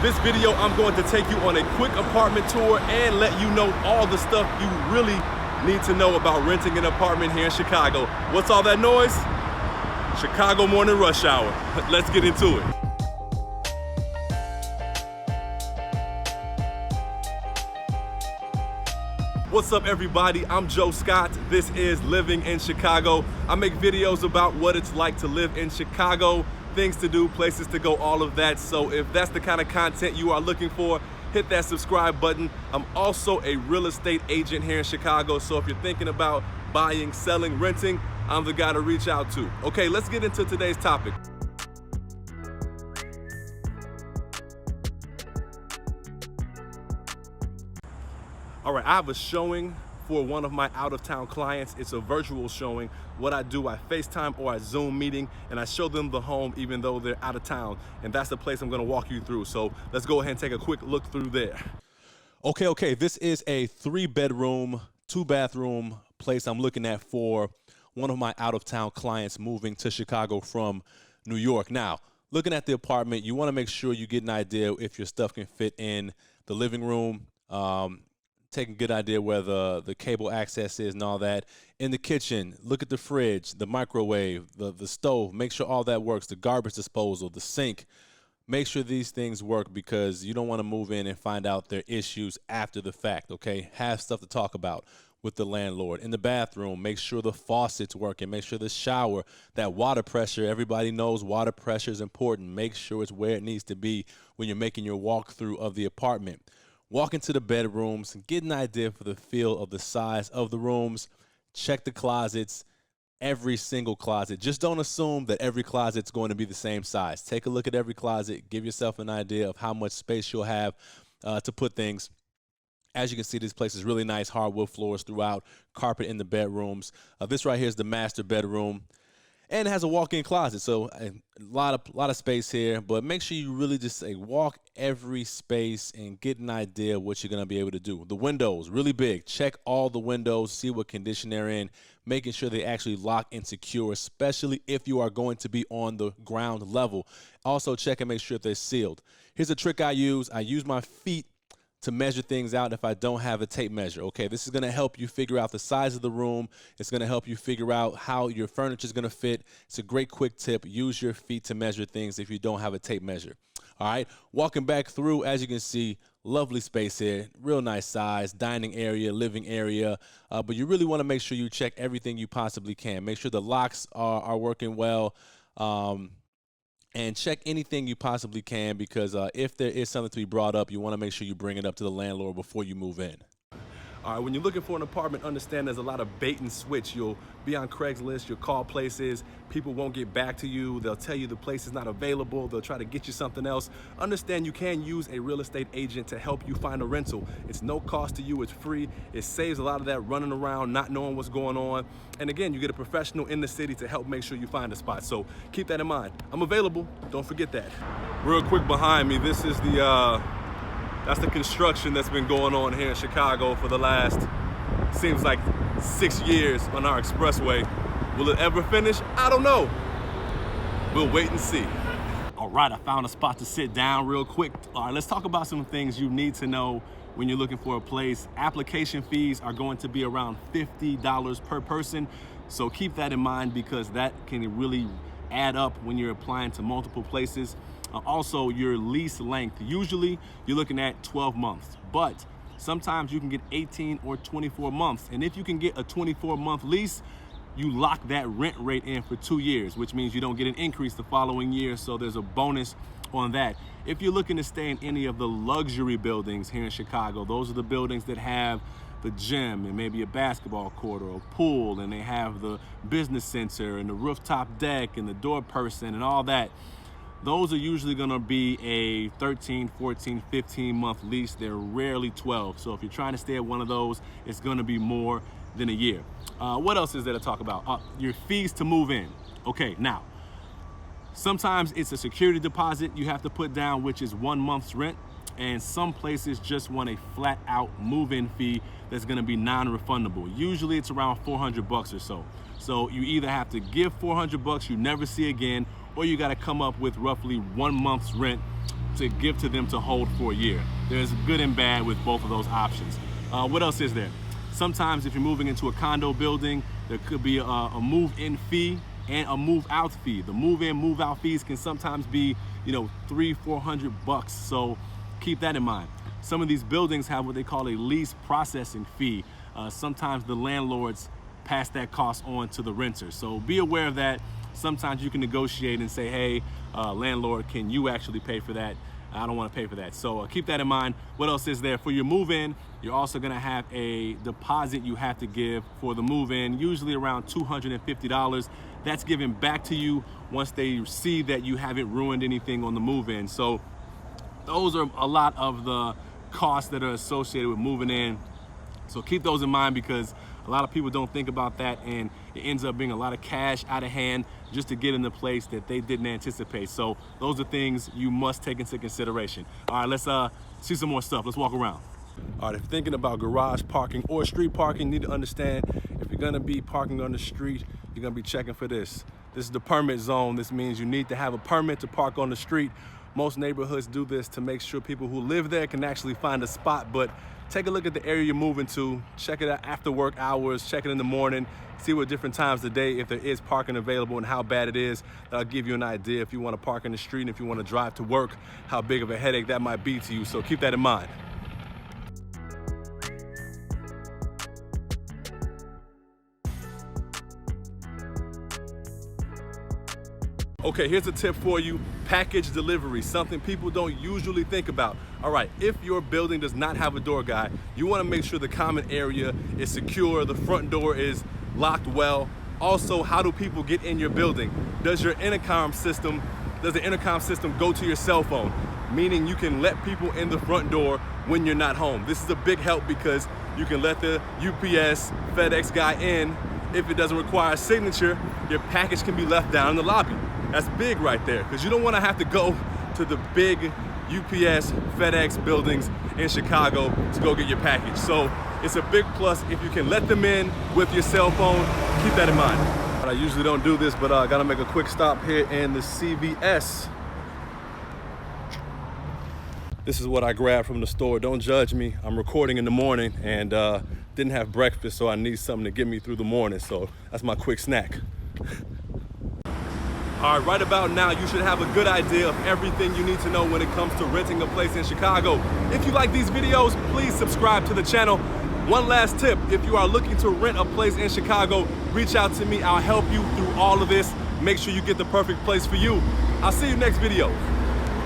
This video, I'm going to take you on a quick apartment tour and let you know all the stuff you really need to know about renting an apartment here in Chicago. What's all that noise? Chicago morning rush hour. Let's get into it. What's up, everybody? I'm Joe Scott. This is Living in Chicago. I make videos about what it's like to live in Chicago, things to do, places to go, all of that. So if that's the kind of content you are looking for, hit that subscribe button. I'm also a real estate agent here in Chicago. So if you're thinking about buying, selling, renting, I'm the guy to reach out to. Okay, let's get into today's topic. All right, I have a showing for one of my out-of-town clients. It's a virtual showing. What I do, I FaceTime or I Zoom meeting, and I show them the home even though they're out of town. And that's the place I'm gonna walk you through. So let's go ahead and take a quick look through there. Okay, this is a 3-bedroom, 2-bathroom place I'm looking at for one of my out-of-town clients moving to Chicago from New York. Now, looking at the apartment, you wanna make sure you get an idea if your stuff can fit in the living room, take a good idea where the cable access is and all that. In the kitchen, look at the fridge, the microwave, the stove, make sure all that works, the garbage disposal, the sink. Make sure these things work because you don't want to move in and find out their issues after the fact, okay? Have stuff to talk about with the landlord. In the bathroom, make sure the faucet's working, make sure the shower, that water pressure, everybody knows water pressure is important. Make sure it's where it needs to be when you're making your walkthrough of the apartment. Walk into the bedrooms and get an idea for the feel of the size of the rooms. Check the closets, every single closet. Just don't assume that every closet's going to be the same size. Take a look at every closet. Give yourself an idea of how much space you'll have to put things. As you can see, this place is really nice, hardwood floors throughout, carpet in the bedrooms. This right here is the master bedroom. And it has a walk-in closet, so a lot of space here. But make sure you really just walk every space and get an idea of what you're gonna be able to do. The windows, really big. Check all the windows, see what condition they're in, making sure they actually lock and secure, especially if you are going to be on the ground level. Also check and make sure if they're sealed. Here's a trick I use. I use my feet to measure things out if I don't have a tape measure. Okay, this is gonna help you figure out the size of the room. It's gonna help you figure out how your furniture is gonna fit. It's a great quick tip. Use your feet to measure things if you don't have a tape measure. All right, walking back through, as you can see, lovely space here, real nice size, dining area, living area, but you really wanna make sure you check everything you possibly can. Make sure the locks are working well, and check anything you possibly can because if there is something to be brought up, you want to make sure you bring it up to the landlord before you move in. All right, when you're looking for an apartment, understand there's a lot of bait and switch. You'll be on Craigslist, you'll call places, people won't get back to you, they'll tell you the place is not available, they'll try to get you something else. Understand you can use a real estate agent to help you find a rental. It's no cost to you, it's free. It saves a lot of that running around, not knowing what's going on. And again, you get a professional in the city to help make sure you find a spot. So keep that in mind. I'm available, don't forget that. Real quick behind me, this is that's the construction that's been going on here in Chicago for the last, seems like 6 years on our expressway. Will it ever finish? I don't know. We'll wait and see. All right, I found a spot to sit down real quick. All right, let's talk about some things you need to know when you're looking for a place. Application fees are going to be around $50 per person. So keep that in mind because that can really add up when you're applying to multiple places. Also, your lease length, usually you're looking at 12 months, but sometimes you can get 18 or 24 months. And if you can get a 24-month lease, you lock that rent rate in for 2 years, which means you don't get an increase the following year. So there's a bonus on that. If you're looking to stay in any of the luxury buildings here in Chicago, those are the buildings that have the gym and maybe a basketball court or a pool, and they have the business center and the rooftop deck and the door person and all that. Those are usually gonna be a 13, 14, 15-month lease. They're rarely 12. So if you're trying to stay at one of those, it's gonna be more than a year. What else is there to talk about? Your fees to move in. Okay, now, sometimes it's a security deposit you have to put down, which is 1 month's rent. And some places just want a flat out move-in fee that's gonna be non-refundable. Usually it's around 400 bucks or so. So you either have to give 400 bucks you never see again, or you gotta come up with roughly 1 month's rent to give to them to hold for a year. There's good and bad with both of those options. What else is there? Sometimes if you're moving into a condo building, there could be a move-in fee and a move-out fee. The move-in, move-out fees can sometimes be, $300-400. So keep that in mind. Some of these buildings have what they call a lease processing fee. Sometimes the landlords pass that cost on to the renters. So be aware of that. Sometimes you can negotiate and say, hey, landlord, can you actually pay for that? I don't want to pay for that. So keep that in mind. What else is there? For your move-in, you're also going to have a deposit you have to give for the move-in, usually around $250. That's given back to you once they see that you haven't ruined anything on the move-in. So those are a lot of the costs that are associated with moving in. So keep those in mind, because a lot of people don't think about that, and it ends up being a lot of cash out of hand just to get in the place that they didn't anticipate. So those are things you must take into consideration. All right, let's see some more stuff. Let's walk around. All right, if you're thinking about garage parking or street parking, you need to understand, if you're gonna be parking on the street, you're gonna be checking for this. This is the permit zone. This means you need to have a permit to park on the street. Most neighborhoods do this to make sure people who live there can actually find a spot, but take a look at the area you're moving to, check it out after work hours, check it in the morning, see what different times of the day, if there is parking available and how bad it is. That'll give you an idea if you want to park in the street and if you want to drive to work, how big of a headache that might be to you. So keep that in mind. Okay, here's a tip for you. Package delivery, something people don't usually think about. All right, if your building does not have a door guide, you wanna make sure the common area is secure, the front door is locked well. Also, how do people get in your building? Does the intercom system go to your cell phone? Meaning you can let people in the front door when you're not home. This is a big help because you can let the UPS, FedEx guy in. If it doesn't require a signature, your package can be left down in the lobby. That's big right there, because you don't want to have to go to the big UPS, FedEx buildings in Chicago to go get your package. So it's a big plus if you can let them in with your cell phone. Keep that in mind. I usually don't do this, but I gotta make a quick stop here in the CVS. This is what I grabbed from the store. Don't judge me. I'm recording in the morning and didn't have breakfast, so I need something to get me through the morning. So that's my quick snack. All right, right about now, you should have a good idea of everything you need to know when it comes to renting a place in Chicago. If you like these videos, please subscribe to the channel. One last tip, if you are looking to rent a place in Chicago, reach out to me. I'll help you through all of this. Make sure you get the perfect place for you. I'll see you next video.